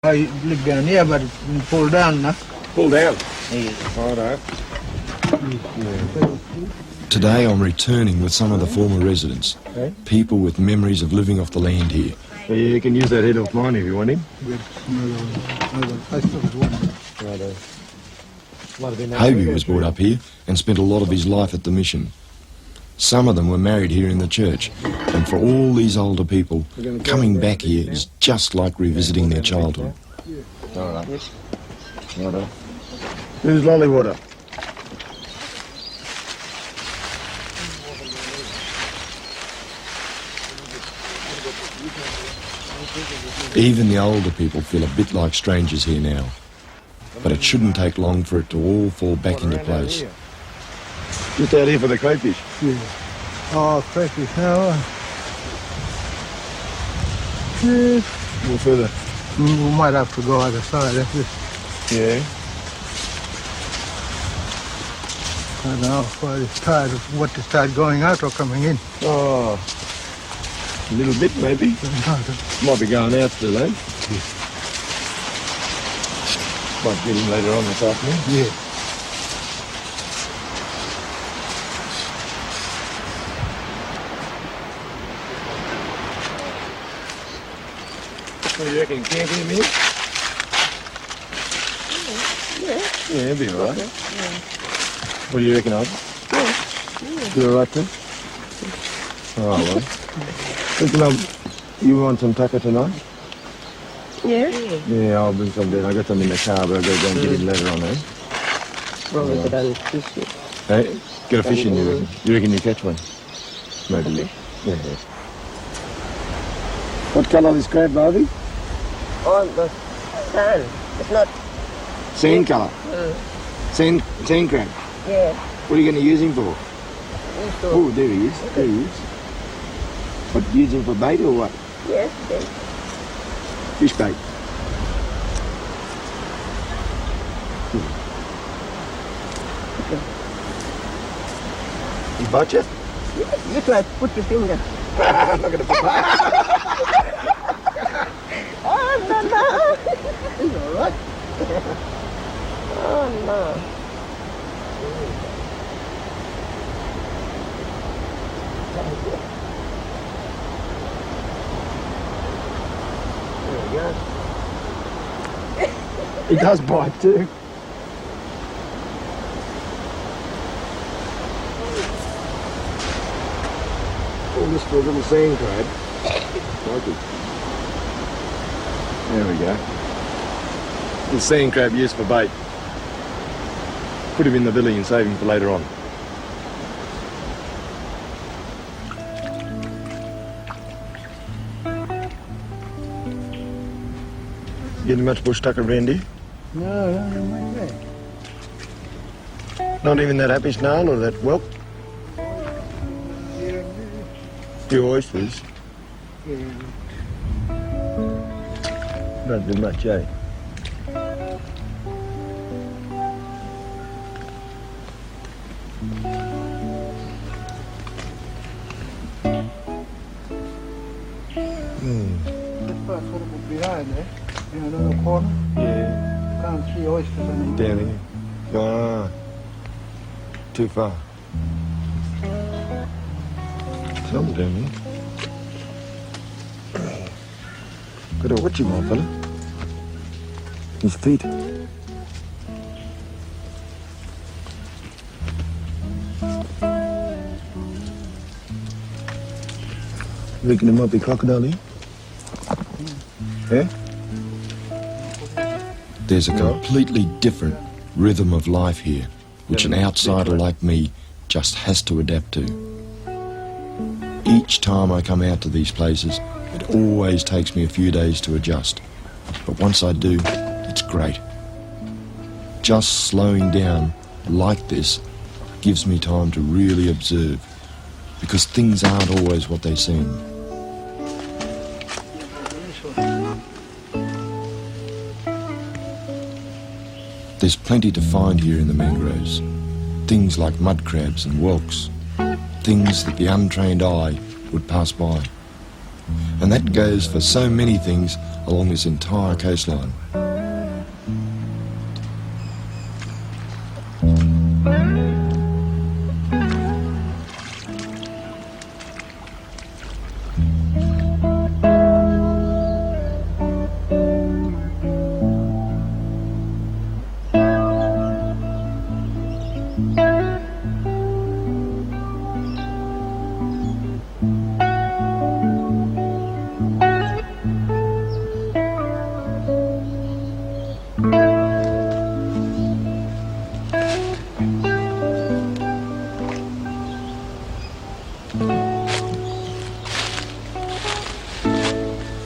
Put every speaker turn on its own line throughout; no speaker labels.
I live down here, but it's been pulled down now.
Pulled down?
Yeah.
Righto.
Today I'm returning with some of the former residents, people with memories of living off the land here.
Yeah, you can use that head of mine if you want him.
Hobie was brought up here and spent a lot of his life at the mission. Some of them were married here in the church, and for all these older people, coming back here is just like revisiting their childhood.
All right. Righto. Who's Lollywater?
Even the older people feel a bit like strangers here now, but it shouldn't take long for it to all fall back into place.
Just out here for the crayfish.
Yeah. Oh, crayfish now. Yeah.
More further.
We might have to go other side of this.
Yeah.
I don't know if it's tired of what to start going out or coming in.
Oh, a little bit maybe. Might be going out still, eh?
Yeah.
Might get him later on this afternoon.
Yeah.
What do you reckon? Camp in a minute? Yeah, it'll be all right.
Yeah.
What do you reckon, Ivy? You all right then? Oh, well. Listen, you want some tucker tonight?
Yeah?
Yeah, I'll bring some down. I got some in the car, but I've got to go and get it later on, eh?
Probably go down and fish it.
Hey, get a fish in, you reckon? You reckon you catch one? Maybe.
Okay.
Yeah. What colour is crab, Ivy?
Oh, the sand. It's not...
Sand colour? Sand crab?
Yeah.
What are you going to use him for?
Used to...
Oh, there he is. There he is. What, use him for bait or what?
Yes, yes.
Fish bait. You bite you?
You try to put your finger.
I'm not going to put that.
Oh, no, no. It's all right. Oh, no.
There we go. He does bite too. All this for a little sand crab. Like it. There we go. Little sand crab used for bait. Put him in the billy and save him for later on. Getting much bush tucker around here?
No, no, no way.
Not even that happy snail or that whelk? Few oysters.
Yeah.
Don't do much, eh?
This part's a little bit behind, eh? In another corner.
Yeah.
Can't see oysters anymore.
Down here. Ah. Too far. Something down here. Gotta watch him, old fella. His feet. Reckon there might be crocodile here? Yeah?
There's a completely different rhythm of life here, which an outsider like me just has to adapt to. Each time I come out to these places, it always takes me a few days to adjust. But once I do, it's great. Just slowing down like this gives me time to really observe, because things aren't always what they seem. There's plenty to find here in the mangroves. Things like mud crabs and whelks. Things that the untrained eye would pass by. And that goes for so many things along this entire coastline.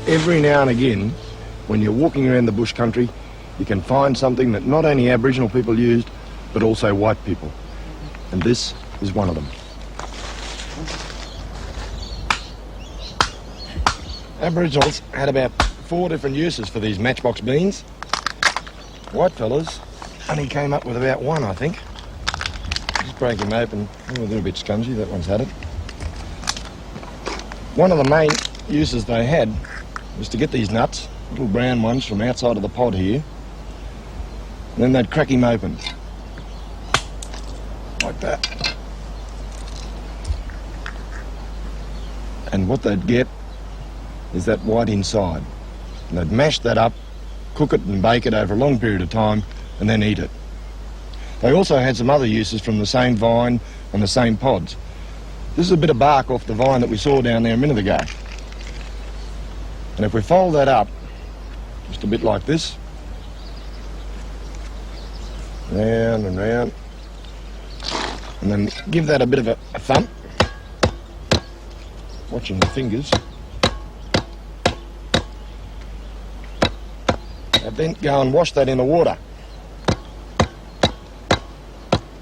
Every now and again, when you're walking around the bush country, you can find something that not only Aboriginal people used, but also white people. And this is one of them. Aboriginals had about 4 different uses for these matchbox beans. White fellas only came up with about 1, I think. Just break him open. Oh, a little bit scungy, that one's had it. One of the main uses they had was to get these nuts, little brown ones, from outside of the pod here. And then they'd crack him open. Like that. And what they'd get is that white inside. And they'd mash that up, cook it and bake it over a long period of time, and then eat it. They also had some other uses from the same vine and the same pods. This is a bit of bark off the vine that we saw down there a minute ago. And if we fold that up, just a bit like this, round and round, and then give that a bit of a thump, watching the fingers, and then go and wash that in the water.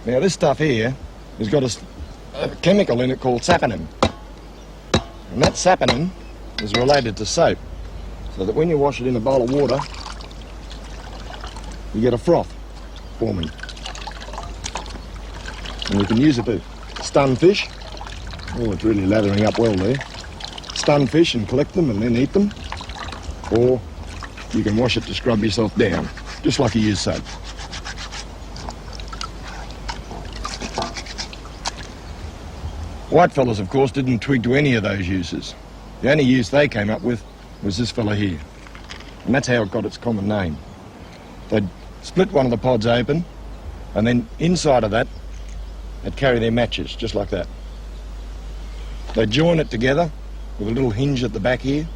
Now this stuff here has got a chemical in it called saponin, and that saponin is related to soap, so that when you wash it in a bowl of water, you get a froth forming. And you can use it to stun fish. Oh, it's really lathering up well there. Stun fish and collect them and then eat them. Or you can wash it to scrub yourself down, just like you use soap. Whitefellas, of course, didn't twig to any of those uses. The only use they came up with was this fella here. And that's how it got its common name. They'd split one of the pods open, and then inside of that, they'd carry their matches, just like that. They'd join it together with a little hinge at the back here,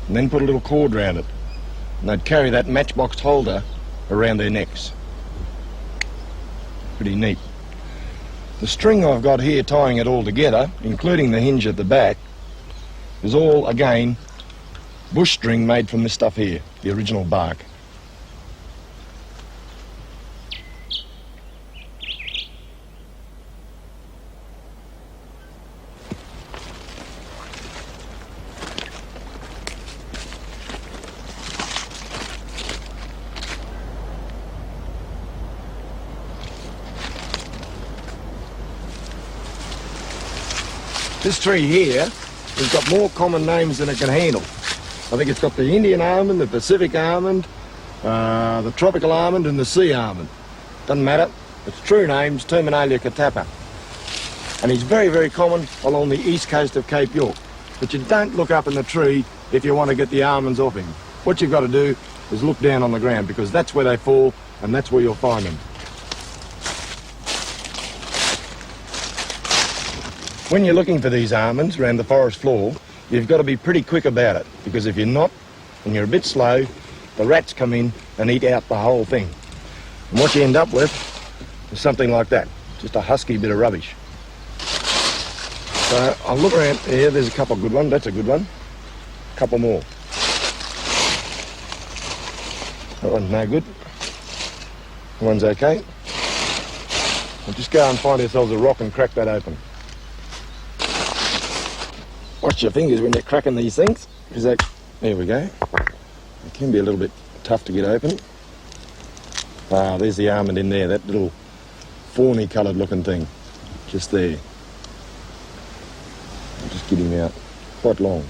and then put a little cord round it. And they'd carry that matchbox holder around their necks. Pretty neat. The string I've got here tying it all together, including the hinge at the back, is all, again, bush string made from this stuff here, the original bark. This tree here has got more common names than it can handle. I think it's got the Indian almond, the Pacific almond, the tropical almond and the sea almond. Doesn't matter. Its true name's Terminalia catappa. And he's very, very common along the east coast of Cape York. But you don't look up in the tree if you want to get the almonds off him. What you've got to do is look down on the ground, because that's where they fall and that's where you'll find them. When you're looking for these almonds around the forest floor, you've got to be pretty quick about it, because if you're not, and you're a bit slow, the rats come in and eat out the whole thing. And what you end up with is something like that, just a husky bit of rubbish. So I'll look around here, there's a couple of good ones, that's a good one. A couple more. That one's no good. That one's okay. We'll just go and find ourselves a rock and crack that open. Watch your fingers when you're cracking these things, because they, there we go. It can be a little bit tough to get open. Ah, there's the almond in there, that little fawny coloured looking thing, just there. I'll just get him out, quite long.